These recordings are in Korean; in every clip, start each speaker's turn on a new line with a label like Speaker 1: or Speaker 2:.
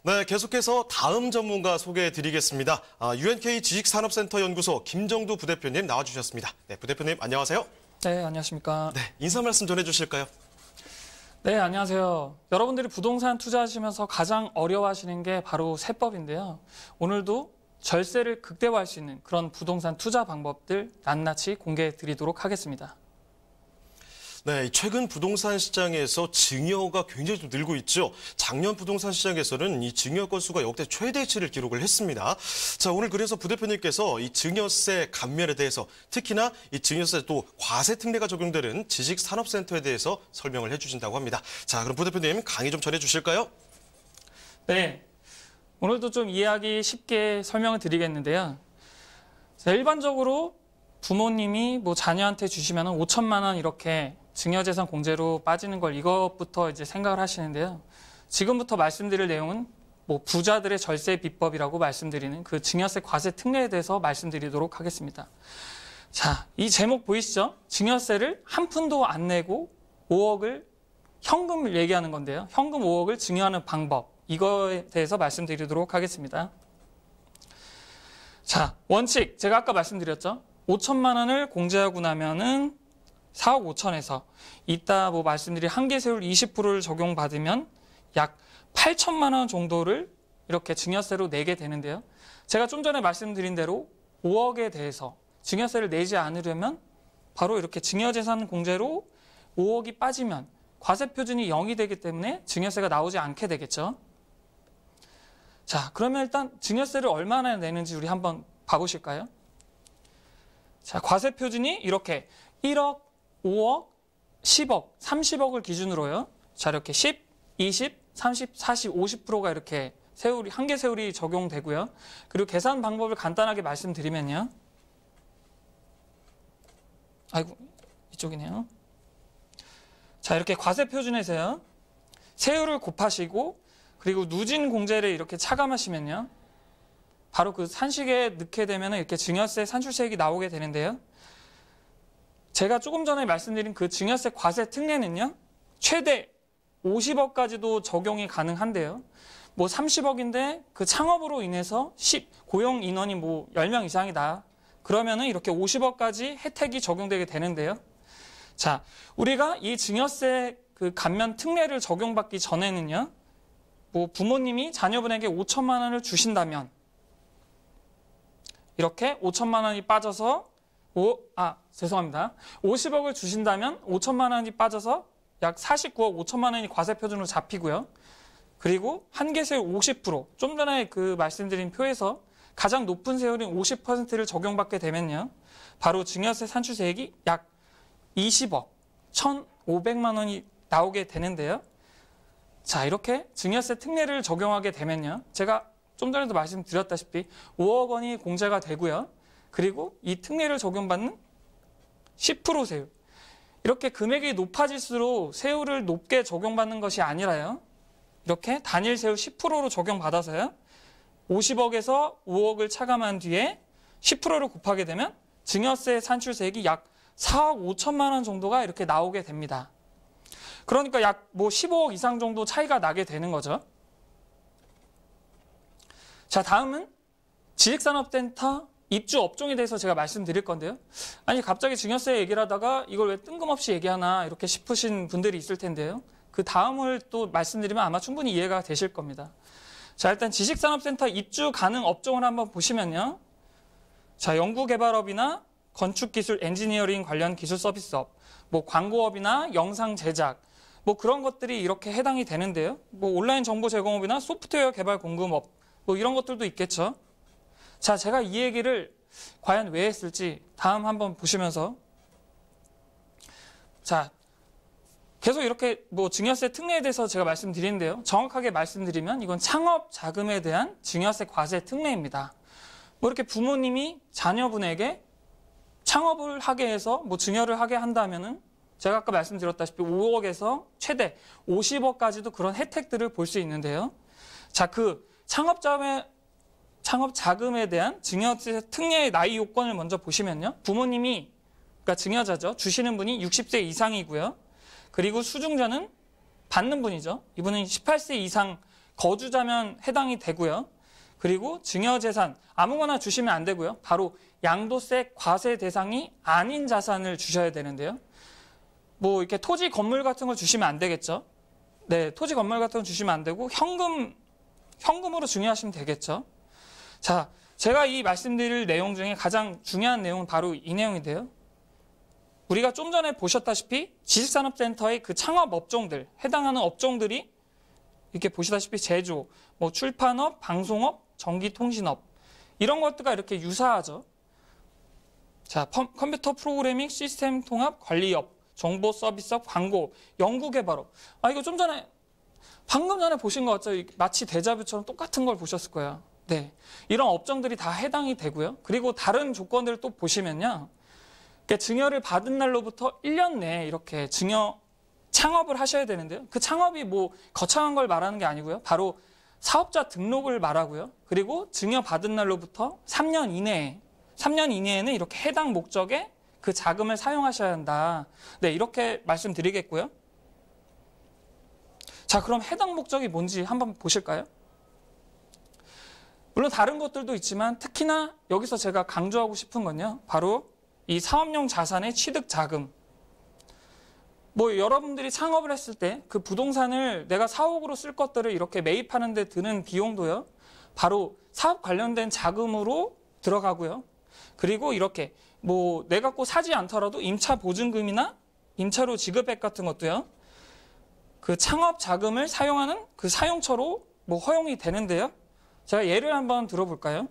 Speaker 1: 네, 계속해서 다음 전문가 소개해 드리겠습니다. UNK 지식산업센터 연구소 김정두 부대표님 나와주셨습니다. 네, 부대표님 안녕하세요.
Speaker 2: 네, 안녕하십니까.
Speaker 1: 네, 인사 말씀 전해주실까요?
Speaker 2: 네, 안녕하세요. 여러분들이 부동산 투자하시면서 가장 어려워하시는 게 바로 세법인데요. 오늘도 절세를 극대화할 수 있는 그런 부동산 투자 방법들 낱낱이 공개해 드리도록 하겠습니다.
Speaker 1: 네, 최근 부동산 시장에서 증여가 굉장히 좀 늘고 있죠. 작년 부동산 시장에서는 이 증여 건수가 역대 최대치를 기록을 했습니다. 자, 오늘 그래서 부대표님께서 이 증여세 감면에 대해서 특히나 이 증여세 또 과세 특례가 적용되는 지식산업센터에 대해서 설명을 해주신다고 합니다. 자, 그럼 부대표님 강의 좀 전해주실까요?
Speaker 2: 네, 오늘도 좀 이해하기 쉽게 설명을 드리겠는데요. 자, 일반적으로 부모님이 자녀한테 주시면 5천만 원 이렇게 증여재산 공제로 빠지는 걸 이것부터 이제 생각을 하시는데요. 지금부터 말씀드릴 내용은 부자들의 절세 비법이라고 말씀드리는 그 증여세 과세 특례에 대해서 말씀드리도록 하겠습니다. 자, 이 제목 보이시죠? 증여세를 한 푼도 안 내고 5억을 현금을 얘기하는 건데요. 현금 5억을 증여하는 방법, 이거에 대해서 말씀드리도록 하겠습니다. 자, 원칙, 제가 아까 말씀드렸죠? 5천만 원을 공제하고 나면은 4억 5천에서 이따 말씀드린 한계세율 20%를 적용받으면 약 8천만 원 정도를 이렇게 증여세로 내게 되는데요. 제가 좀 전에 말씀드린 대로 5억에 대해서 증여세를 내지 않으려면 바로 이렇게 증여재산 공제로 5억이 빠지면 과세표준이 0이 되기 때문에 증여세가 나오지 않게 되겠죠. 자, 그러면 일단 증여세를 얼마나 내는지 우리 한번 봐보실까요? 자, 과세표준이 이렇게 1억, 5억, 10억, 30억을 기준으로요. 자, 이렇게 10, 20, 30, 40, 50%가 이렇게 한계세율이 적용되고요. 그리고 계산 방법을 간단하게 말씀드리면요. 아이고, 이쪽이네요. 자, 이렇게 과세표준에서요. 세율을 곱하시고 그리고 누진 공제를 이렇게 차감하시면요. 바로 그 산식에 넣게 되면 이렇게 증여세 산출세액이 나오게 되는데요. 제가 조금 전에 말씀드린 그 증여세 과세 특례는요. 최대 50억까지도 적용이 가능한데요. 30억인데 그 창업으로 인해서 고용 인원이 10명 이상이다. 그러면은 이렇게 50억까지 혜택이 적용되게 되는데요. 자, 우리가 이 증여세 그 감면 특례를 적용받기 전에는요. 부모님이 자녀분에게 5천만 원을 주신다면 이렇게 5천만 원이 빠져서 50억을 주신다면 5천만 원이 빠져서 약 49억 5천만 원이 과세표준으로 잡히고요. 그리고 한계세율 50%, 좀 전에 그 말씀드린 표에서 가장 높은 세율인 50%를 적용받게 되면요. 바로 증여세 산출세액이 약 20억 1,500만 원이 나오게 되는데요. 자, 이렇게 증여세 특례를 적용하게 되면요. 제가 좀 전에도 말씀드렸다시피 5억 원이 공제가 되고요. 그리고 이 특례를 적용받는 10% 세율. 이렇게 금액이 높아질수록 세율을 높게 적용받는 것이 아니라요. 이렇게 단일 세율 10%로 적용받아서요. 50억에서 5억을 차감한 뒤에 10%를 곱하게 되면 증여세 산출세액이 약 4억 5천만 원 정도가 이렇게 나오게 됩니다. 그러니까 약 15억 이상 정도 차이가 나게 되는 거죠. 자, 다음은 지식산업센터 입주 업종에 대해서 제가 말씀드릴 건데요. 아니, 갑자기 증여세 얘기를 하다가 이걸 왜 뜬금없이 얘기하나 이렇게 싶으신 분들이 있을 텐데요. 그 다음을 또 말씀드리면 아마 충분히 이해가 되실 겁니다. 자, 일단 지식산업센터 입주 가능 업종을 한번 보시면요. 자, 연구개발업이나 건축기술, 엔지니어링 관련 기술 서비스업, 광고업이나 영상 제작, 그런 것들이 이렇게 해당이 되는데요. 온라인 정보 제공업이나 소프트웨어 개발 공급업, 이런 것들도 있겠죠. 자, 제가 이 얘기를 과연 왜 했을지 다음 한번 보시면서, 자, 계속 이렇게 증여세 특례에 대해서 제가 말씀드리는데요. 정확하게 말씀드리면 이건 창업 자금에 대한 증여세 과세 특례입니다. 이렇게 부모님이 자녀분에게 창업을 하게 해서 증여를 하게 한다면은 제가 아까 말씀드렸다시피 5억에서 최대 50억까지도 그런 혜택들을 볼 수 있는데요. 자, 그 창업 자금에 대한 증여세 특례의 나이 요건을 먼저 보시면요. 부모님이, 그러니까 증여자죠. 주시는 분이 60세 이상이고요. 그리고 수중자는 받는 분이죠. 이분은 18세 이상 거주자면 해당이 되고요. 그리고 증여재산 아무거나 주시면 안 되고요. 바로 양도세 과세 대상이 아닌 자산을 주셔야 되는데요. 뭐 이렇게 토지 건물 같은 걸 주시면 안 되겠죠. 네, 토지 건물 같은 거 주시면 안 되고 현금으로 증여하시면 되겠죠. 자, 제가 이 말씀드릴 내용 중에 가장 중요한 내용은 바로 이 내용인데요. 우리가 좀 전에 보셨다시피 지식산업센터의 그 창업 업종들, 해당하는 업종들이 이렇게 보시다시피 제조, 뭐 출판업, 방송업, 전기통신업 이런 것들과 이렇게 유사하죠. 자, 컴퓨터 프로그래밍, 시스템 통합, 관리업, 정보 서비스업, 광고, 연구개발업. 이거 좀 전에 방금 전에 보신 거 같죠? 마치 데자뷰처럼 똑같은 걸 보셨을 거예요. 네, 이런 업종들이 다 해당이 되고요. 그리고 다른 조건들을 또 보시면요. 증여를 받은 날로부터 1년 내에 이렇게 증여 창업을 하셔야 되는데요. 그 창업이 뭐 거창한 걸 말하는 게 아니고요. 바로 사업자 등록을 말하고요. 그리고 증여 받은 날로부터 3년 이내에는 이렇게 해당 목적에 그 자금을 사용하셔야 한다. 네, 이렇게 말씀드리겠고요. 자, 그럼 해당 목적이 뭔지 한번 보실까요? 물론 다른 것들도 있지만 특히나 여기서 제가 강조하고 싶은 건요. 바로 이 사업용 자산의 취득 자금. 뭐 여러분들이 창업을 했을 때 그 부동산을 내가 사옥으로 쓸 것들을 이렇게 매입하는 데 드는 비용도요. 바로 사업 관련된 자금으로 들어가고요. 그리고 이렇게 뭐 내가 꼭 사지 않더라도 임차 보증금이나 임차료 지급액 같은 것도요. 그 창업 자금을 사용하는 그 사용처로 뭐 허용이 되는데요. 제가 예를 한번 들어볼까요?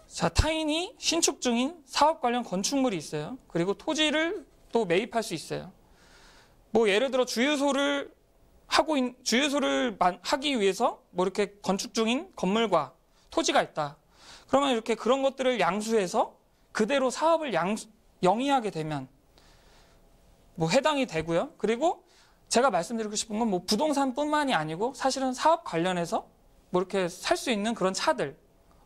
Speaker 2: 자, 타인이 신축 중인 사업 관련 건축물이 있어요. 그리고 토지를 또 매입할 수 있어요. 뭐 예를 들어 주유소를 하기 위해서 뭐 이렇게 건축 중인 건물과 토지가 있다. 그러면 이렇게 그런 것들을 양수해서 그대로 사업을 영위하게 되면 뭐 해당이 되고요. 그리고 제가 말씀드리고 싶은 건 뭐 부동산뿐만이 아니고 사실은 사업 관련해서 뭐 이렇게 살 수 있는 그런 차들,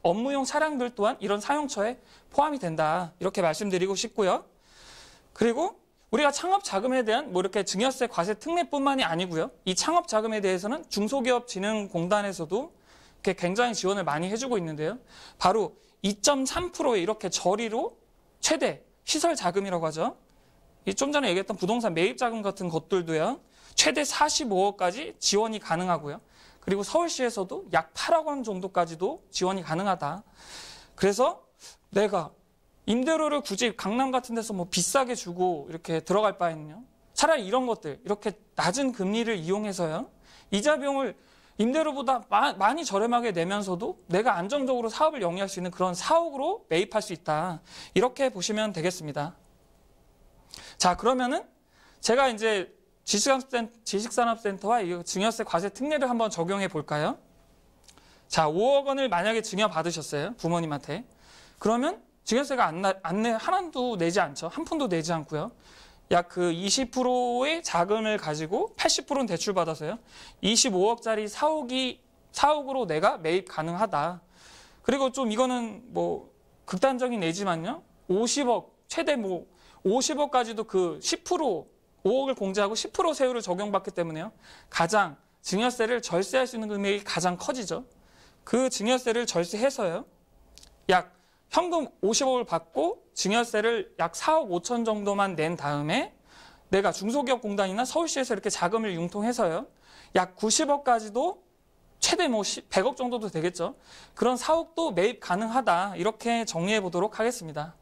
Speaker 2: 업무용 차량들 또한 이런 사용처에 포함이 된다. 이렇게 말씀드리고 싶고요. 그리고 우리가 창업 자금에 대한 뭐 이렇게 증여세 과세 특례뿐만이 아니고요. 이 창업 자금에 대해서는 중소기업진흥공단에서도 이렇게 굉장히 지원을 많이 해주고 있는데요. 바로 2.3%의 이렇게 저리로 최대 시설 자금이라고 하죠. 좀 전에 얘기했던 부동산 매입 자금 같은 것들도요. 최대 45억까지 지원이 가능하고요. 그리고 서울시에서도 약 8억 원 정도까지도 지원이 가능하다. 그래서 내가 임대료를 굳이 강남 같은 데서 뭐 비싸게 주고 이렇게 들어갈 바에는요. 차라리 이런 것들, 이렇게 낮은 금리를 이용해서요. 이자 비용을 임대료보다 많이 저렴하게 내면서도 내가 안정적으로 사업을 영위할 수 있는 그런 사옥으로 매입할 수 있다. 이렇게 보시면 되겠습니다. 자, 그러면은 제가 이제 지식산업센터와 이 증여세 과세 특례를 한번 적용해 볼까요? 자, 5억 원을 만약에 증여 받으셨어요. 부모님한테. 그러면 증여세가 하나도 내지 않죠. 한 푼도 내지 않고요. 약 그 20%의 자금을 가지고 80%는 대출받아서요. 25억짜리 사옥으로 내가 매입 가능하다. 그리고 좀 이거는 뭐 극단적인 예지만요. 50억, 최대 뭐 50억까지도 그 10%, 5억을 공제하고 10% 세율을 적용받기 때문에요. 가장 증여세를 절세할 수 있는 금액이 가장 커지죠. 그 증여세를 절세해서요. 약 현금 50억을 받고 증여세를 약 4억 5천 정도만 낸 다음에 내가 중소기업공단이나 서울시에서 이렇게 자금을 융통해서요. 약 90억까지도 최대 뭐 100억 정도도 되겠죠. 그런 사옥도 매입 가능하다. 이렇게 정리해 보도록 하겠습니다.